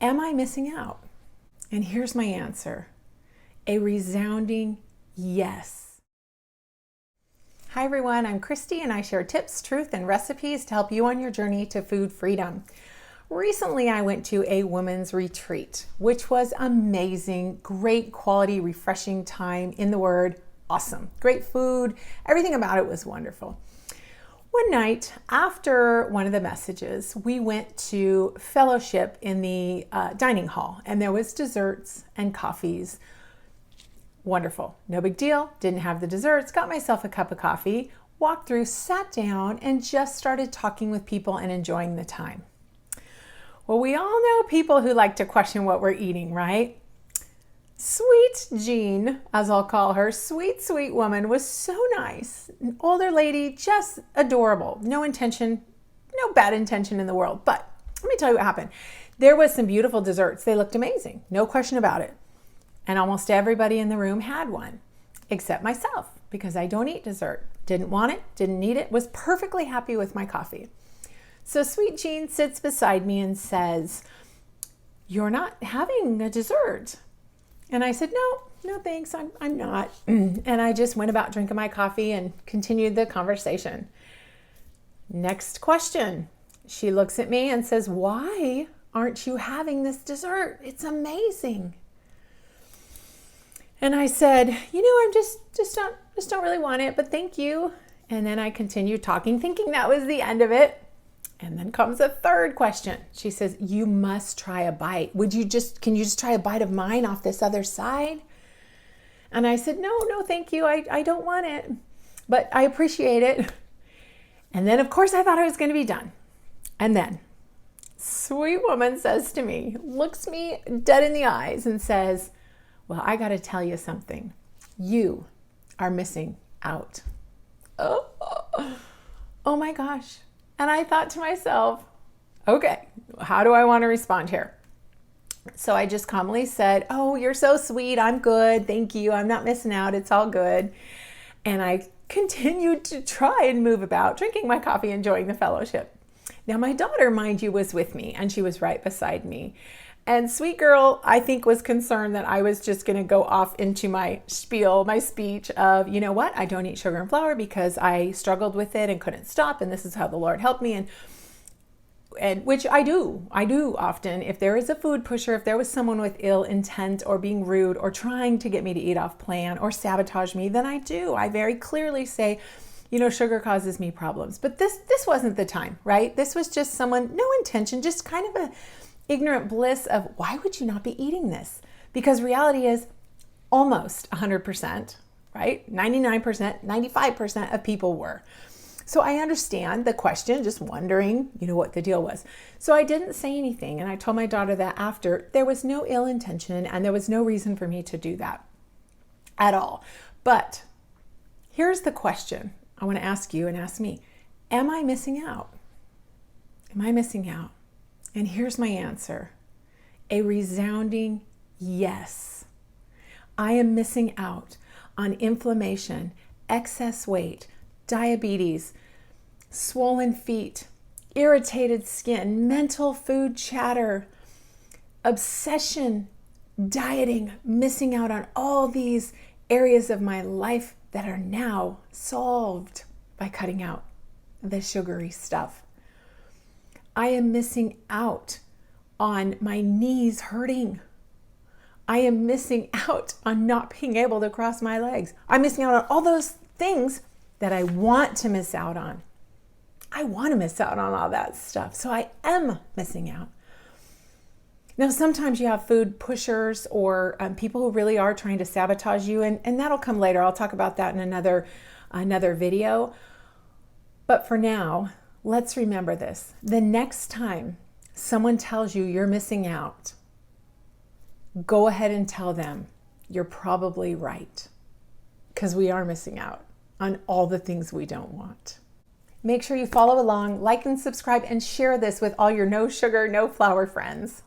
Am I missing out? And here's my answer. A resounding yes. Hi everyone, I'm Christy and I share tips, truth, and recipes to help you on your journey to food freedom. Recently, I went to a women's retreat, which was amazing, great quality, refreshing time. In the word, awesome. Great food, everything about it was wonderful. One night after one of the messages, we went to fellowship in the dining hall, and there was desserts and coffees. Wonderful, no big deal, didn't have the desserts, got myself a cup of coffee, walked through, sat down, and just started talking with people and enjoying the time. Well, we all know people who like to question what we're eating, right? Sweet Jean, as I'll call her, sweet woman, was so nice. An older lady, just adorable. No bad intention in the world. But let me tell you what happened. There was some beautiful desserts. They looked amazing. No question about it. And almost everybody in the room had one, except myself, because I don't eat dessert. Didn't want it, didn't need it, was perfectly happy with my coffee. So Sweet Jean sits beside me and says, "You're not having a dessert." And I said, no thanks, I'm not. And I just went about drinking my coffee and continued the conversation. Next question. She looks at me and says, "Why aren't you having this dessert? It's amazing." And I said, I'm just don't really want it, but thank you. And then I continued talking, thinking that was the end of it. And then comes a third question. She says, "You must try a bite. Can you just try a bite of mine off this other side?" And I said, no, thank you. I don't want it, but I appreciate it. And then of course I thought I was going to be done. And then sweet woman says to me, looks me dead in the eyes and says, "Well, I got to tell you something. You are missing out." Oh my gosh. And I thought to myself, okay, how do I want to respond here? So I just calmly said, "Oh, you're so sweet. I'm good. Thank you. I'm not missing out. It's all good." And I continued to try and move about, drinking my coffee, enjoying the fellowship. Now, my daughter, mind you, was with me, and she was right beside me. And sweet girl, I think, was concerned that I was just going to go off into my spiel, my speech of, you know what, I don't eat sugar and flour because I struggled with it and couldn't stop, and this is how the Lord helped me, and which I do often. If there is a food pusher, if there was someone with ill intent or being rude or trying to get me to eat off plan or sabotage me, then I do. I very clearly say, sugar causes me problems. But this wasn't the time, right? This was just someone, no intention, just kind of a ignorant bliss of, why would you not be eating this? Because reality is almost 100%, right? 99%, 95% of people were. So I understand the question, just wondering, what the deal was. So I didn't say anything. And I told my daughter that after, there was no ill intention and there was no reason for me to do that at all. But here's the question I want to ask you and ask me. Am I missing out? Am I missing out? And here's my answer. A resounding yes. I am missing out on inflammation, excess weight, diabetes, swollen feet, irritated skin, mental food chatter, obsession, dieting, missing out on all these areas of my life that are now solved by cutting out the sugary stuff. I am missing out on my knees hurting. I am missing out on not being able to cross my legs. I'm missing out on all those things that I want to miss out on. I want to miss out on all that stuff. So I am missing out. Now, sometimes you have food pushers or people who really are trying to sabotage you, and that'll come later. I'll talk about that in another video. But for now, let's remember this. The next time someone tells you you're missing out, go ahead and tell them you're probably right, because we are missing out on all the things we don't want. Make sure you follow along, like and subscribe, and share this with all your no sugar, no flour friends.